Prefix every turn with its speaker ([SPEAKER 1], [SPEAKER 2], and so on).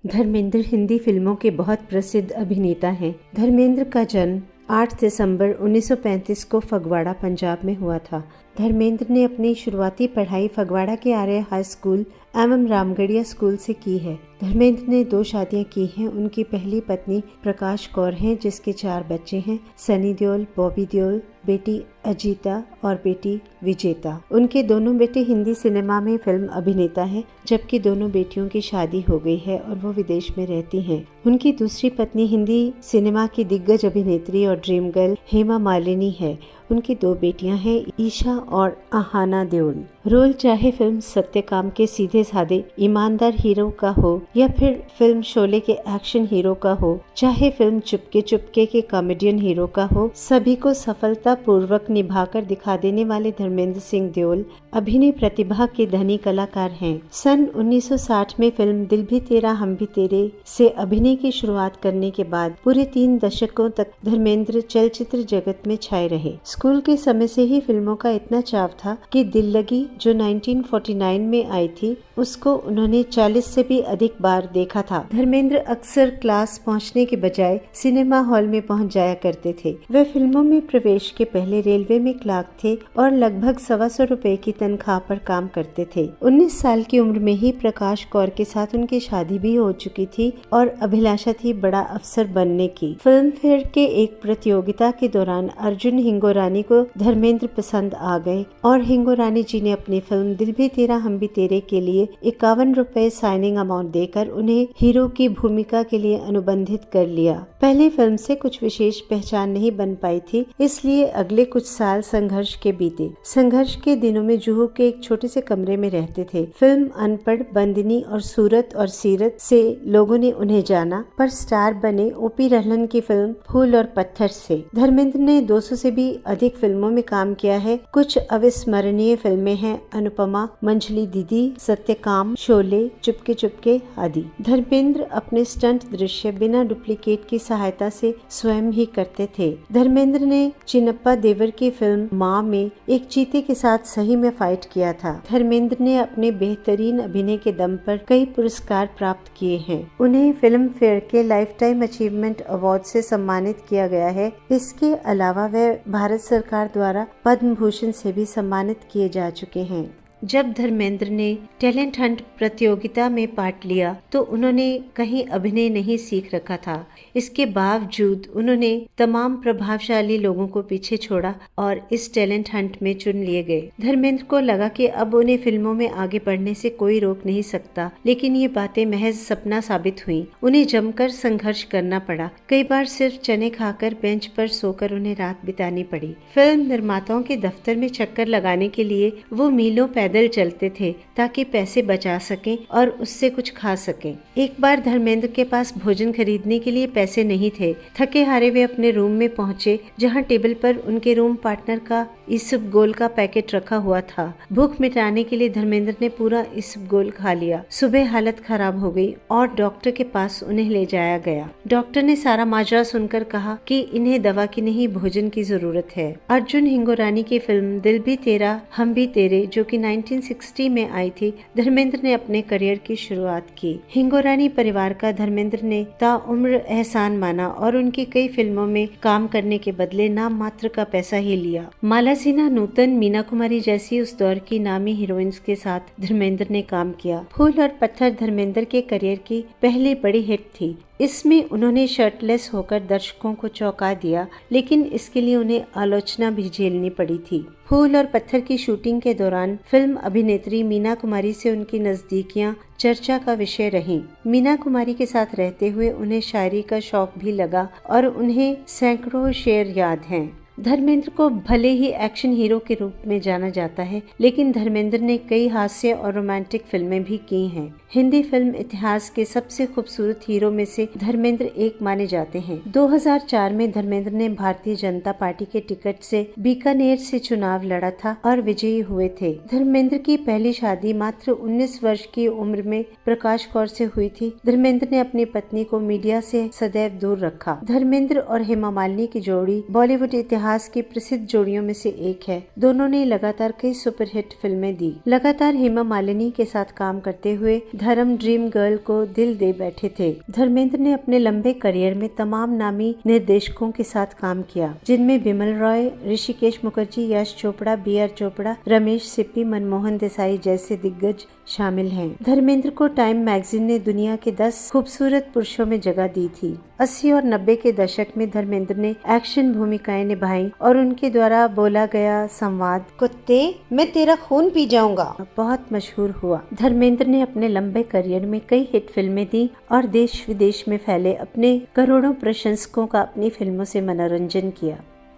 [SPEAKER 1] धर्मेंद्र हिंदी फिल्मों के बहुत प्रसिद्ध अभिनेता हैं। धर्मेंद्र का जन्म 8 दिसंबर 1935 को फगवाड़ा, पंजाब में हुआ था। धर्मेंद्र ने अपनी शुरुआती पढ़ाई फगवाड़ा के आर्य हाई स्कूल एवं रामगढ़िया स्कूल से की है। धर्मेंद्र ने 2 शादियां की हैं। उनकी पहली पत्नी प्रकाश कौर हैं, जिसके 4 बच्चे हैं, सनी देओल, बॉबी देओल, बेटी अजीता और बेटी विजेता। उनके दोनों बेटे हिंदी सिनेमा में फिल्म अभिनेता हैं, जबकि दोनों बेटियों की शादी हो गई है और वो विदेश में रहती हैं। उनकी दूसरी पत्नी हिंदी सिनेमा की दिग्गज अभिनेत्री और ड्रीम गर्ल हेमा मालिनी है। उनकी 2 बेटियां हैं, ईशा और आहाना देओल। रोल चाहे फिल्म सत्यकाम के सीधे साधे ईमानदार हीरो का हो या फिर फिल्म शोले के एक्शन हीरो का हो, चाहे फिल्म चुपके चुपके के कॉमेडियन हीरो का हो, सभी को सफलता पूर्वक निभाकर दिखा देने वाले धर्मेंद्र सिंह देओल अभिनय प्रतिभा के धनी कलाकार हैं। सन 1960 में फिल्म दिल भी तेरा हम भी तेरे से अभिनय की शुरुआत करने के बाद पूरे 3 दशकों तक धर्मेंद्र चलचित्र जगत में छाए रहे। स्कूल के समय से ही फिल्मों का इतना चाव था कि दिल लगी, जो 1949 में आई थी, उसको उन्होंने 40 से भी अधिक बार देखा था। धर्मेंद्र अक्सर क्लास पहुंचने के बजाय सिनेमा हॉल में पहुंच जाया करते थे। वे फिल्मों में प्रवेश के पहले रेलवे में क्लर्क थे और लगभग 125 रुपए की तनख्वाह पर काम करते थे। 19 साल की उम्र में ही प्रकाश कौर के साथ उनकी शादी भी हो चुकी थी और अभिलाषा थी बड़ा अफसर बनने की। फिल्म फेयर के एक प्रतियोगिता के दौरान अर्जुन हिंगोरानी को धर्मेंद्र पसंद आ गए और हिंगोरानी जी ने अपनी फिल्म दिल भी तेरा हम भी तेरे के लिए 51 रुपए साइनिंग अमाउंट देकर उन्हें हीरो की भूमिका के लिए अनुबंधित कर लिया। पहली फिल्म से कुछ विशेष पहचान नहीं बन पाई थी, इसलिए अगले कुछ साल संघर्ष के बीते। संघर्ष के दिनों में जुहू के एक छोटे से कमरे में रहते थे। फिल्म अनपढ़, बंदिनी और सूरत और सीरत से लोगों ने उन्हें जाना, पर स्टार बने ओपी रहलन की फिल्म फूल और पत्थर से। धर्मेंद्र ने 200 से भी अधिक फिल्मों में काम किया है। कुछ अविस्मरणीय फिल्में हैं अनुपमा, मंझली दीदी, सत्यकाम, शोले, चुपके चुपके आदि। धर्मेंद्र अपने स्टंट दृश्य बिना डुप्लीकेट की सहायता से स्वयं ही करते थे। धर्मेंद्र ने चिन्नप्पा देवर की फिल्म माँ में एक चीते के साथ सही में फाइट किया था। धर्मेंद्र ने अपने बेहतरीन अभिनय के दम पर कई पुरस्कार प्राप्त किए हैं। उन्हें फिल्म फेयर के लाइफ टाइम अचीवमेंट अवार्ड से सम्मानित किया गया है। इसके अलावा वह भारत सरकार द्वारा पद्म भूषण से भी सम्मानित किए जा चुके हैं। जब धर्मेंद्र ने टैलेंट हंट प्रतियोगिता में पार्ट लिया तो उन्होंने कहीं अभिनय नहीं सीख रखा था। इसके बावजूद उन्होंने तमाम प्रभावशाली लोगों को पीछे छोड़ा और इस टैलेंट हंट में चुन लिए गए। धर्मेंद्र को लगा कि अब उन्हें फिल्मों में आगे बढ़ने से कोई रोक नहीं सकता, लेकिन ये बातें महज सपना साबित हुई। उन्हें जमकर संघर्ष करना पड़ा। कई बार सिर्फ चने खाकर बेंच पर सोकर उन्हें रात बितानी पड़ी। फिल्म निर्माताओं के दफ्तर में चक्कर लगाने के लिए वो मीलों पैदल चलते थे ताकि पैसे बचा सकें और उससे कुछ खा सकें। एक बार धर्मेंद्र के पास भोजन खरीदने के लिए पैसे नहीं थे। थके हारे वे अपने रूम में पहुंचे, जहां टेबल पर उनके रूम पार्टनर का इसबगोल का पैकेट रखा हुआ था। भूख मिटाने के लिए धर्मेंद्र ने पूरा इसबगोल खा लिया। सुबह हालत खराब हो गई और डॉक्टर के पास उन्हें ले जाया गया। डॉक्टर ने सारा माजरा सुनकर कहा कि इन्हें दवा की नहीं, भोजन की जरूरत है। अर्जुन हिंगोरानी की फिल्म दिल भी तेरा हम भी तेरे, जो कि 1960 में आई थी, धर्मेंद्र ने अपने करियर की शुरुआत की। हिंगोरानी परिवार का धर्मेंद्र ने ताउम्र एहसान माना और उनकी कई फिल्मों में काम करने के बदले नाम मात्र का पैसा ही लिया। माला सिन्हा, नूतन, मीना कुमारी जैसी उस दौर की नामी हीरोइंस के साथ धर्मेंद्र ने काम किया। फूल और पत्थर धर्मेंद्र के करियर की पहली बड़ी हिट थी। इसमें उन्होंने शर्टलेस होकर दर्शकों को चौंका दिया, लेकिन इसके लिए उन्हें आलोचना भी झेलनी पड़ी थी। फूल और पत्थर की शूटिंग के दौरान फिल्म अभिनेत्री मीना कुमारी से उनकी नजदीकियां चर्चा का विषय रहीं। मीना कुमारी के साथ रहते हुए उन्हें शायरी का शौक भी लगा और उन्हें सैकड़ों शेर याद हैं। धर्मेंद्र को भले ही एक्शन हीरो के रूप में जाना जाता है, लेकिन धर्मेंद्र ने कई हास्य और रोमांटिक फिल्में भी की हैं। हिंदी फिल्म इतिहास के सबसे खूबसूरत हीरो में से धर्मेंद्र एक माने जाते हैं। 2004 में धर्मेंद्र ने भारतीय जनता पार्टी के टिकट से बीकानेर से चुनाव लड़ा था और विजयी हुए थे। धर्मेंद्र की पहली शादी मात्र 19 वर्ष की उम्र में प्रकाश कौर से हुई थी। धर्मेंद्र ने अपनी पत्नी को मीडिया से सदैव दूर रखा। धर्मेंद्र और हेमा मालिनी की जोड़ी बॉलीवुड इतिहास की प्रसिद्ध जोड़ियों में से एक है। दोनों ने लगातार कई सुपरहिट फिल्में दी। लगातार हेमा मालिनी के साथ काम करते हुए धर्म ड्रीम गर्ल को दिल दे बैठे थे। धर्मेंद्र ने अपने लंबे करियर में तमाम नामी निर्देशकों के साथ काम किया, जिनमें बिमल रॉय, ऋषिकेश मुखर्जी, यश चोपड़ा, B.R. चोपड़ा, रमेश सिप्पी, मनमोहन देसाई जैसे दिग्गज शामिल हैं। धर्मेंद्र को टाइम मैगजीन ने दुनिया के 10 खूबसूरत पुरुषों में जगह दी थी। 80 और 90 के दशक में धर्मेंद्र ने एक्शन भूमिकाएं निभाई और उनके द्वारा बोला गया संवाद "कुत्ते, मैं तेरा खून पी जाऊंगा" बहुत मशहूर हुआ। धर्मेंद्र ने अपने लंबे करियर में कई हिट फिल्में दी और देश विदेश में फैले अपने करोड़ों प्रशंसकों का अपनी फिल्मों से मनोरंजन किया।